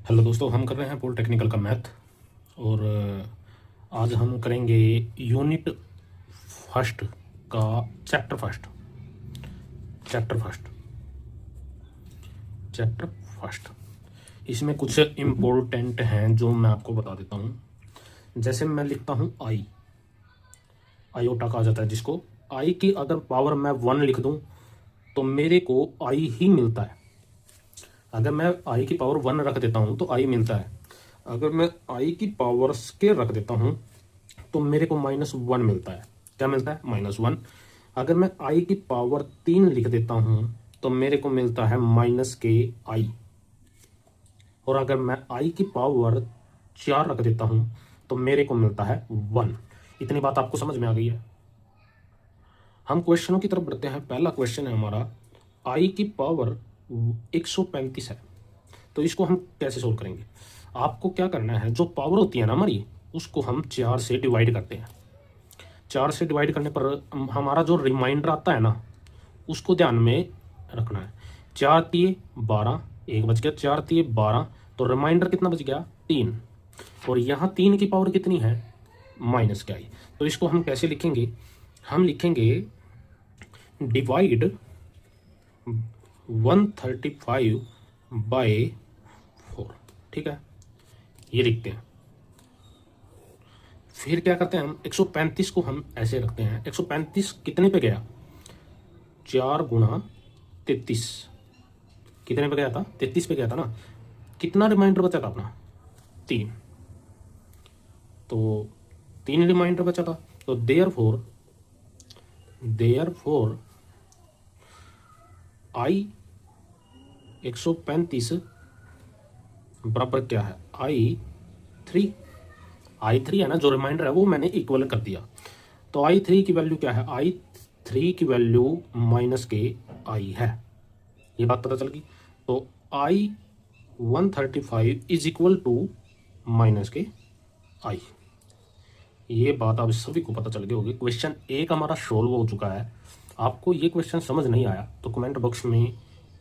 Hello दोस्तों, हम कर रहे हैं पॉलिटेक्निकल का मैथ। और आज हम करेंगे यूनिट फर्स्ट का चैप्टर फर्स्ट। इसमें कुछ इम्पोर्टेंट हैं जो मैं आपको बता देता हूँ। जैसे मैं लिखता हूँ आई, आयोटा कहा जाता है जिसको। आई की अगर पावर मैं 1 लिख दूँ तो मेरे को आई ही मिलता है। अगर मैं आई की पावर 1 रख देता हूँ तो आई मिलता है। अगर मैं आई की पावर स्केयर रख देता हूँ तो मेरे को -1 मिलता है। क्या मिलता है? -1। अगर मैं आई की पावर 3 लिख देता हूँ तो मेरे को मिलता है -KI। और अगर मैं आई की पावर 4 रख देता हूँ तो मेरे को मिलता है 1। इतनी बात आपको समझ में आ गई है। हम क्वेश्चनों की तरफ बढ़ते हैं। पहला क्वेश्चन है हमारा, आई की पावर 135 है, तो इसको हम कैसे सोल्व करेंगे? आपको क्या करना है, जो पावर होती है ना हमारी, उसको हम 4 से डिवाइड करते हैं। 4 से डिवाइड करने पर हमारा जो रिमाइंडर आता है ना, उसको ध्यान में रखना है। 4 तिये 12, एक बच गया, 4 तिये 12, तो रिमाइंडर कितना बच गया? 3। और यहाँ 3 की पावर कितनी है? -KI। तो इसको हम कैसे लिखेंगे? हम लिखेंगे डिवाइड 135 बाय 4। ठीक है, ये लिखते हैं। फिर क्या करते हैं हम, 135 को हम ऐसे रखते हैं। 135 कितने पे गया? 4 गुणा 33। कितने पे गया था? 33 पे गया था ना। कितना रिमाइंडर बचा था अपना? 3। तो 3 रिमाइंडर बचा था। तो देयरफॉर आई 135 बराबर क्या है? आई 3 है ना, जो रिमाइंडर है वो मैंने इक्वल कर दिया। तो I3 की वैल्यू क्या है? I3 की वैल्यू -KI है। ये बात पता चल गई। तो I135 is equal to -KI। ये बात अब सभी को पता चल गई होगी। क्वेश्चन 1 हमारा सोल्व हो चुका है। आपको ये क्वेश्चन समझ नहीं आया तो कमेंट बॉक्स में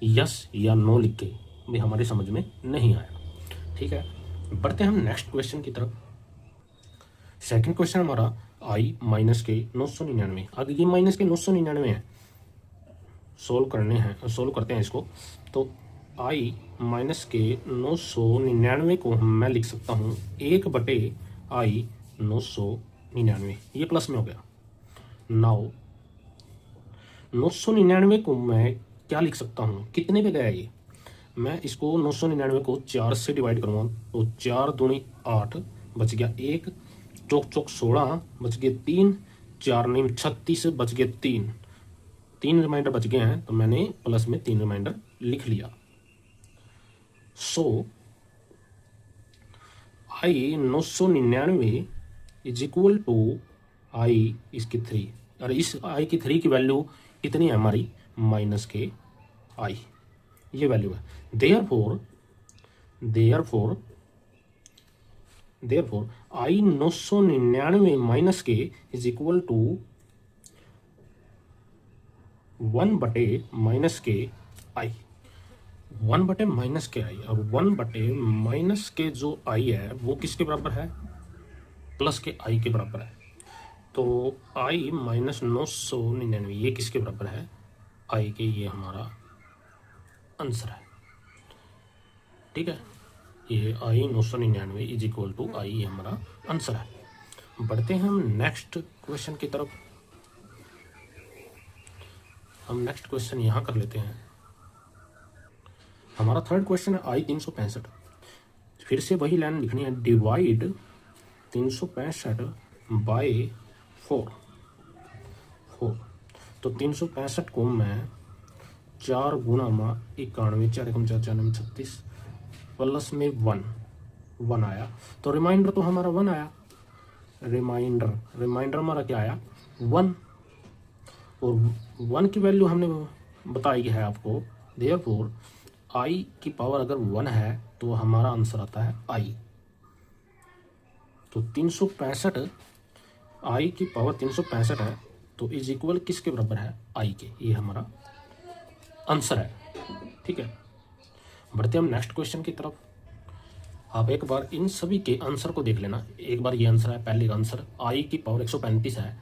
यस या नो लिख के भी हमारी समझ में नहीं आया। ठीक है, बढ़ते हैं हम नेक्स्ट क्वेश्चन की तरफ। सेकंड क्वेश्चन हमारा I -K 999। अगर ये -K 999 है, सोल्व करते हैं इसको। तो I -K 999 को मैं लिख सकता हूँ 1/I 999। ये प्लस में हो गया। नाउ 999 को मैं क्या लिख सकता हूँ? कितने पे गया ये? मैं इसको 999 को 4 से डिवाइड करूँगा तो 4 दूनी 8, बच गया 1, चौक चौक 16, बच गए 3, 4 नहीं 36, बच गए 3 रिमाइंडर बच गए हैं, तो मैंने प्लस में 3 रिमाइंडर लिख लिया। So I 999 is equal to I इसकी 3। और इस I की 3 की वैल्यू कितनी है हमारी? -KI। ये वैल्यू है। Therefore I 999 -K is equal to 1/-KI। 1/-KI। और 1/-K जो I है वो किसके बराबर है? +KI के बराबर है। तो I -999 ये किसके बराबर है? I के। ये हमारा आंसर है। ठीक है, ये I 999 is equal to I ये हमारा आंसर है। बढ़ते हैं हम नेक्स्ट क्वेश्चन की तरफ। हम नेक्स्ट क्वेश्चन यहाँ कर लेते हैं। हमारा थर्ड क्वेश्चन है I 365। फिर से वही लाइन लिखनी है, डिवाइड 365 बाय 4। तो 365 को मैं 4 गुणा 91, 4 एकम 4, 4 9 36, प्लस में 1 आया। तो रिमाइंडर तो हमारा 1 आया। रिमाइंडर हमारा क्या आया? 1। और 1 की वैल्यू हमने बताई है आपको। देयरफॉर I की पावर अगर 1 है तो हमारा आंसर आता है I। तो 365 I की पावर 365 है, तो इज इक्वल किसके बराबर है? I के। ये हमारा आंसर है। ठीक है, बढ़ते हम नेक्स्ट क्वेश्चन की तरफ। आप एक बार इन सभी के आंसर को देख लेना। एक बार ये आंसर है, पहले का आंसर आई की पावर 135 है,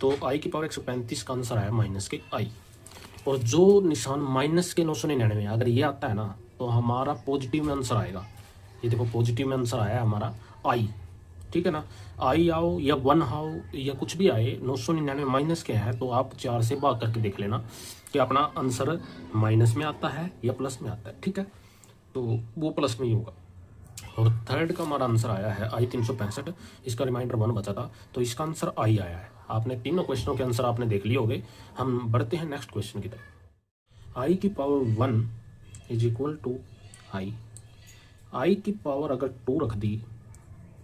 तो आई की पावर 135 का आंसर है माइनस के आई। और जो निशान माइनस के 999 अगर ये आता है ना तो हमारा पॉजिटिव में आंसर आएगा। ये देखो पॉजिटिव में आंसर आया है हमारा आई, ठीक है ना। आई आओ या 1 आओ या कुछ भी आए, 999 माइनस के है तो आप 4 से भाग करके देख लेना कि अपना आंसर माइनस में आता है या प्लस में आता है, ठीक है। तो वो प्लस में ही होगा। और थर्ड का हमारा आंसर आया है आई 365, इसका रिमाइंडर 1 बचा था तो इसका आंसर आई आया है। आपने तीनों क्वेश्चनों के आंसर आपने देख लिए होंगे। हम बढ़ते हैं नेक्स्ट क्वेश्चन की तरफ। आई की पावर 1 इज इक्वल टू आई की पावर अगर 2 रख दी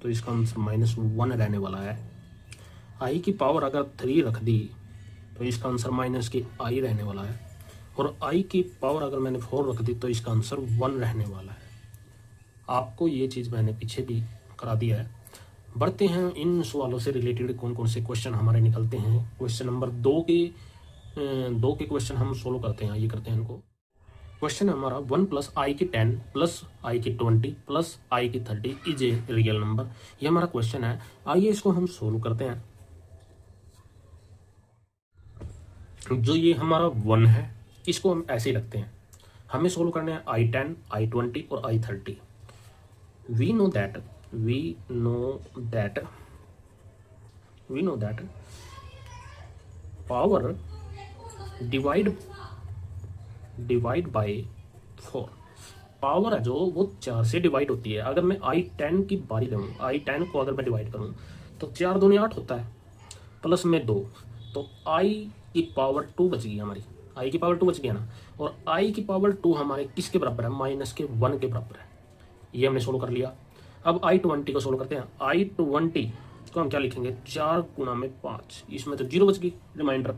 तो इसका आंसर -1 रहने वाला है। आई की पावर अगर 3 रख दी तो इसका आंसर माइनस की आई रहने वाला है। और आई की पावर अगर मैंने 4 रख दी तो इसका आंसर 1 रहने वाला है। आपको ये चीज़ मैंने पीछे भी करा दिया है। बढ़ते हैं इन सवालों से रिलेटेड कौन कौन से क्वेश्चन हमारे निकलते हैं। क्वेश्चन नंबर 2 के क्वेश्चन हम सोल्व करते हैं, ये करते हैं इनको। क्वेश्चन है हमारा 1 + i की 10 + i की 20 + i की 30 इज ए रियल नंबर। ये हमारा क्वेश्चन है, आइए इसको हम सोल्व करते हैं। जो ये हमारा 1 है इसको हम ऐसे ही रखते हैं। हमें सोल्व करना है i10, i20 और i30। we know that power divide by 4, power है जो वो 4 से डिवाइड होती है। अगर मैं i10 की बारी लूँ, i10 को अगर मैं डिवाइड करूँ तो 4 दूनी 8 होता है, प्लस में 2, तो i की पावर 2 बच गई हमारी। i की पावर 2 बच गया ना। और i की पावर 2 हमारे किसके बराबर है? -1 के बराबर है। ये हमने सोल्व कर लिया। अब i20 को सोल्व करते हैं। i20 को हम क्या लिखेंगे? 4 गुणा में 5, इसमें तो 0 बच गई रिमाइंडर।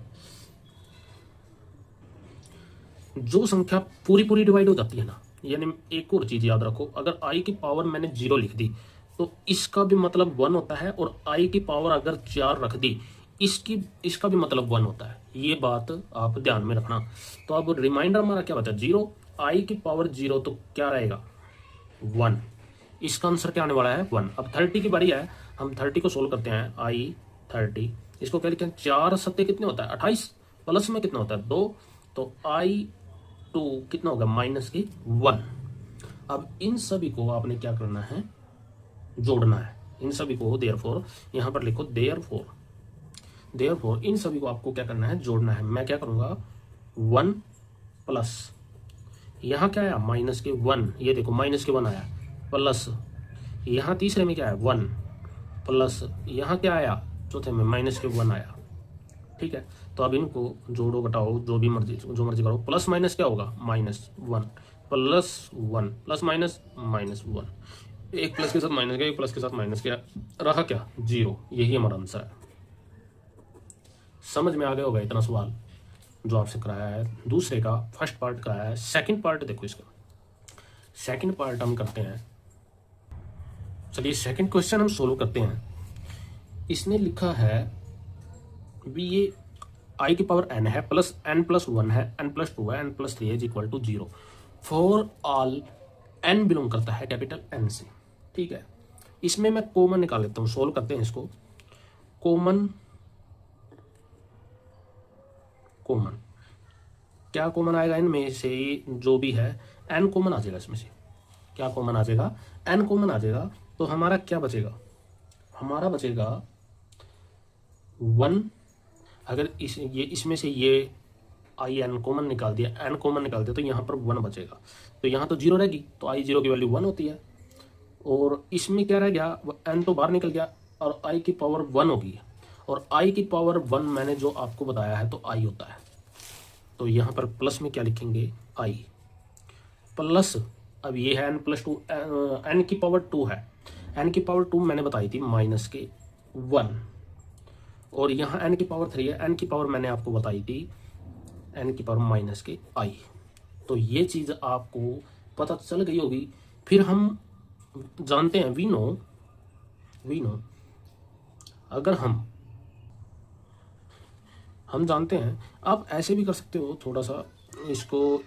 जो संख्या पूरी डिवाइड हो जाती है ना, यानी एक और चीज याद रखो, अगर i की पावर मैंने 0 लिख दी तो इसका भी मतलब 1 होता है, और i की पावर अगर 4 रख दी इसका भी मतलब 1 होता है। ये बात आप ध्यान में रखना। तो अब रिमाइंडर हमारा क्या बचा? 0। i की पावर 0 तो क्या रहेगा? 1। इसका आंसर क्या आने वाला है? 1। अब 30 की बारी है, हम 30 को सोल्व करते हैं। i30 इसको क्या लिखते हैं? 4 सत्ते कितने होता है? 28, प्लस में कितना होता है? 2, तो i2 कितना होगा? -1। अब इन सभी को आपने क्या करना है? जोड़ना है इन सभी को। देयरफॉर यहां पर लिखो देयरफॉर इन सभी को आपको क्या करना है? जोड़ना है। मैं क्या करूंगा? 1 प्लस यहाँ क्या आया? -1, ये देखो -1 आया, प्लस यहाँ तीसरे में क्या है? 1, प्लस यहाँ क्या आया? चौथे में -1 आया। ठीक है, तो अब इनको जोड़ो घटाओ जो मर्जी करो। प्लस माइनस क्या होगा? -1 प्लस 1 प्लस -1। एक प्लस के साथ माइनस गया, एक प्लस के साथ माइनस गया, रहा क्या? 0। यही हमारा आंसर है। समझ में आ गया होगा इतना सवाल जो आपसे कराया है। दूसरे का फर्स्ट पार्ट कराया है, सेकंड पार्ट देखो इसका। सेकंड पार्ट हम करते हैं। चलिए सेकंड क्वेश्चन हम सोल्व करते हैं। इसने लिखा है भी ये i की पावर n है, प्लस n+1 है, n+2 है, n+3 is equal to 0 for all n belong करता है कैपिटल N से। ठीक है, इसमें मैं कॉमन निकाल लेता हूँ। सोल्व करते हैं इसको। कॉमन क्या कॉमन आएगा इनमें से? जो भी है n कॉमन आ जाएगा इसमें से। क्या कॉमन आ जाएगा? n कॉमन आ जाएगा। तो हमारा क्या बचेगा? हमारा बचेगा 1। अगर इसमें से ये i n कॉमन निकाल दिया, n कॉमन निकाल दिया, तो यहाँ पर 1 बचेगा। तो यहाँ तो 0 रहेगी, तो i 0 की वैल्यू 1 होती है। और इसमें क्या रह गया? n तो बाहर निकल गया और i की पावर 1 होगी। और i की पावर 1 मैंने जो आपको बताया है तो i होता है। तो यहाँ पर प्लस में क्या लिखेंगे? i प्लस, अब ये है n+2, n की पावर 2 है। n की पावर 2 मैंने बताई थी -1। और यहाँ n की पावर 3 है। n की पावर मैंने आपको बताई थी n की पावर -i। तो ये चीज़ आपको पता चल गई होगी। फिर हम जानते हैं, वी नो अगर हम जानते हैं, आप ऐसे भी कर सकते हो, थोड़ा सा इसको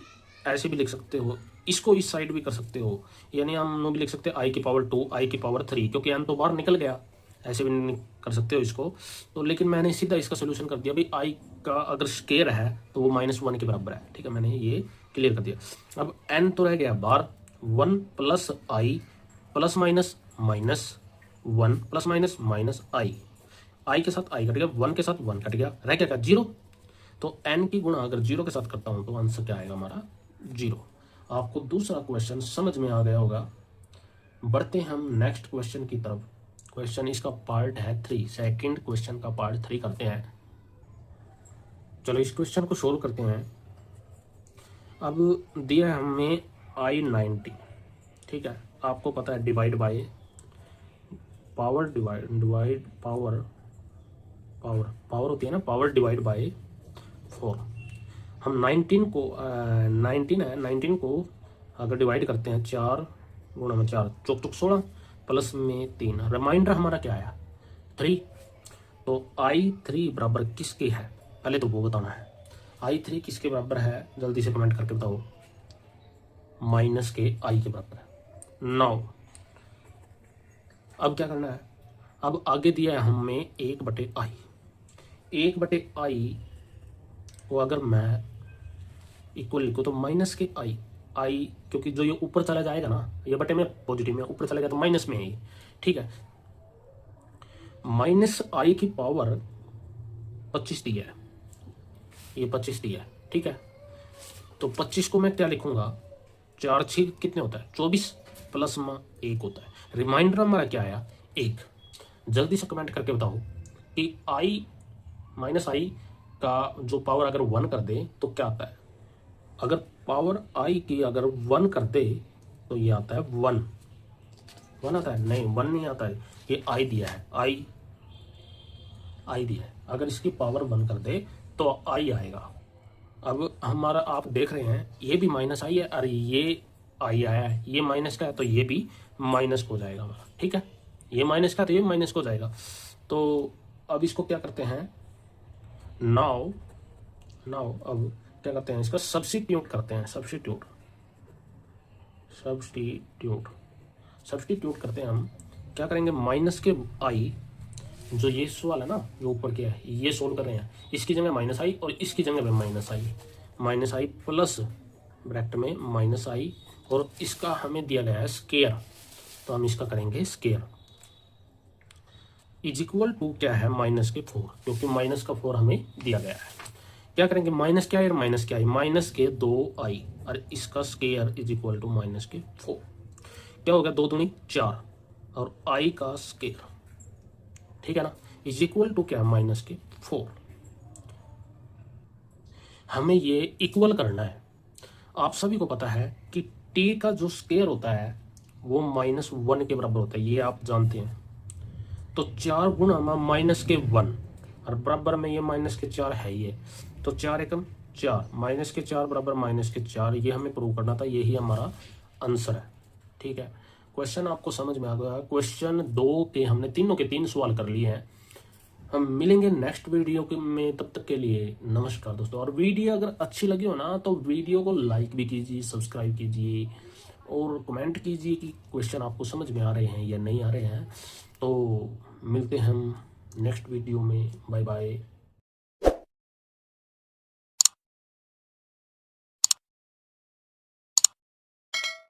ऐसे भी लिख सकते हो। इसको इस साइड भी कर सकते हो, यानी हम भी लिख सकते हैं आई की पावर 2 आई की पावर 3, क्योंकि n तो बाहर निकल गया, ऐसे भी कर सकते हो इसको। तो लेकिन मैंने सीधा इसका सोल्यूशन कर दिया भाई, आई का अगर स्केयर है तो वो -1 के बराबर है। ठीक है, मैंने ये क्लियर कर दिया। अब n तो रह गया बाहर, 1 plus i plus minus minus 1 plus minus minus i के साथ आई कट गया, 1 के साथ 1 कट गया, रह क्या 0। तो n की गुणा अगर 0 के साथ करता हूं तो आंसर क्या आएगा हमारा 0। आपको दूसरा क्वेश्चन समझ में आ गया होगा। बढ़ते हम नेक्स्ट क्वेश्चन की तरफ। क्वेश्चन इसका पार्ट है 3, सेकंड क्वेश्चन का पार्ट 3 करते हैं। चलो इस क्वेश्चन को सोल्व करते हैं। अब दिया है हमें I90, ठीक है, आपको पता है divide by power, divide power होती है ना, पावर डिवाइड बाय 4। हम 19 को 19 को अगर डिवाइड करते हैं 4 गुणा में 4 चौक 16 प्लस में 3, रिमाइंडर हमारा क्या आया 3। तो I3 बराबर किसके है, पहले तो वो बताना है। I3 किसके बराबर है, जल्दी से कमेंट करके बताओ। माइनस के I के बराबर है। नाउ अब क्या करना है, अब आगे दिया है हमें 1/i। 1/i को अगर मैं इक्वल लिखूँ तो माइनस के आई, क्योंकि जो ये ऊपर चला जाएगा ना, ये बटे में पॉजिटिव में ऊपर चला गया तो माइनस में है ये। ठीक है, -i की पावर 25 दी है, ये 25 दी है। ठीक है, तो 25 को मैं क्या लिखूंगा, 4 6 कितने होता है 24 प्लस में 1 होता है। रिमाइंडर हमारा क्या आया 1। जल्दी से कमेंट करके बताओ कि i -i का जो पावर अगर 1 कर दे तो क्या आता है। अगर पावर i की अगर 1 कर दे तो ये आता है 1 आता है, नहीं 1 नहीं आता है, ये i दिया है, i दिया है। अगर इसकी पावर 1 कर दे तो i आएगा। अब हमारा आप देख रहे हैं ये भी -i है और ये i आया है, ये माइनस का है तो ये भी माइनस हो जाएगा हमारा। ठीक है, ये माइनस का तो ये माइनस हो जाएगा। तो अब इसको क्या करते हैं, नाउ अब क्या करते हैं, इसका सब्स्टिट्यूट करते हैं। सब्स्टिट्यूट करते हैं हम। क्या करेंगे, माइनस के i, जो ये सवाल है ना जो ऊपर के है ये सोल्व कर रहे हैं, इसकी जगह -i और इसकी जगह पे -i प्लस ब्रैकेट में -i, और इसका हमें दिया गया है स्केयर, तो हम इसका करेंगे स्केयर। इज इक्वल टू क्या है -4, क्योंकि -4 हमें दिया गया है। क्या करेंगे, माइनस क्या है, माइनस क्या है, -2i और इसका स्केयर इज इक्वल टू -4। क्या हो गया, 2 दूनी 4 और i का स्केयर, ठीक है ना, इज इक्वल टू क्या है -4। हमें ये इक्वल करना है। आप सभी को पता है कि t का जो स्केयर होता है वो -1 के बराबर होता है, ये आप जानते हैं। तो 4 गुणा -1 और बराबर में ये -4 है ये, तो 4 एकम 4, -4 बराबर -4, ये हमें प्रूव करना था, यही हमारा आंसर है। ठीक है, क्वेश्चन आपको समझ में आ गया। क्वेश्चन 2 के हमने तीनों के 3 सवाल कर लिए हैं। हम मिलेंगे नेक्स्ट वीडियो में, तब तक के लिए नमस्कार दोस्तों। और वीडियो अगर अच्छी लगी हो ना तो वीडियो को लाइक भी कीजिए, सब्सक्राइब कीजिए और कमेंट कीजिए कि क्वेश्चन आपको समझ में आ रहे हैं या नहीं आ रहे हैं। तो मिलते हैं हम नेक्स्ट वीडियो में, बाय बाय।